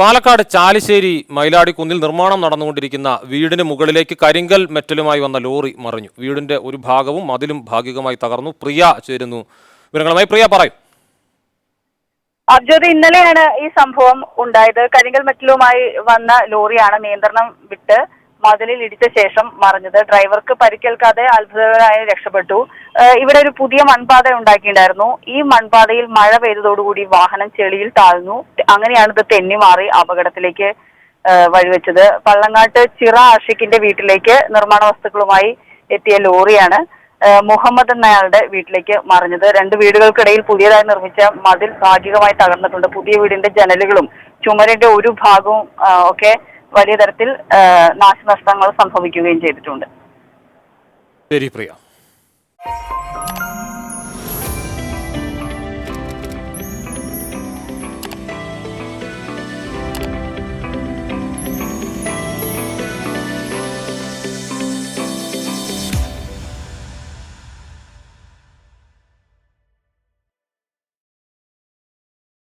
പാലക്കാട് ചാലിശ്ശേരി മയിലാടിക്കുന്നിൽ നിർമ്മാണം നടന്നുകൊണ്ടിരിക്കുന്ന വീടിന് മുകളിലേക്ക് കരിങ്കൽ മെറ്റലുമായി വന്ന ലോറി മറിഞ്ഞു. വീടിന്റെ ഒരു ഭാഗവും മതിലും ഭാഗികമായി തകർന്നു. പ്രിയ ചേരുന്നു വിവരങ്ങളുമായി. പ്രിയ പറയും. അബ്ജോദ്, ഇന്നലെയാണ് ഈ സംഭവം ഉണ്ടായത്. കരിങ്കൽ മെറ്റലുമായി വന്ന ലോറിയാണ് നിയന്ത്രണം വിട്ട് മതിലിൽ ഇടിച്ച ശേഷം മറിഞ്ഞത്. ഡ്രൈവർക്ക് പരിക്കേൽക്കാതെ അത്ഭുതകരമായി രക്ഷപ്പെട്ടു. ഇവിടെ ഒരു പുതിയ മൺപാത ഉണ്ടാക്കിയിട്ടുണ്ടായിരുന്നു. ഈ മൺപാതയിൽ മഴ പെയ്തതോടുകൂടി വാഹനം ചെളിയിൽ താഴ്ന്നു. അങ്ങനെയാണ് ഇത് തെന്നി മാറി അപകടത്തിലേക്ക് വഴിവെച്ചത്. പള്ളങ്ങാട്ട് ചിറ ആഷിഖിന്റെ വീട്ടിലേക്ക് നിർമ്മാണ വസ്തുക്കളുമായി എത്തിയ ലോറിയാണ് മുഹമ്മദ് എന്നയാളുടെ വീട്ടിലേക്ക് മറിഞ്ഞത്. രണ്ട് വീടുകൾക്കിടയിൽ പുതിയതായി നിർമ്മിച്ച മതിൽ ഭാഗികമായി തകർന്നിട്ടുണ്ട്. പുതിയ വീടിന്റെ ജനലുകളും ചുമരിന്റെ ഒരു ഭാഗവും ഒക്കെ വലിയ തരത്തിൽ നാശനഷ്ടങ്ങൾ സംഭവിക്കുകയും ചെയ്തിട്ടുണ്ട്. ശരി പ്രിയ.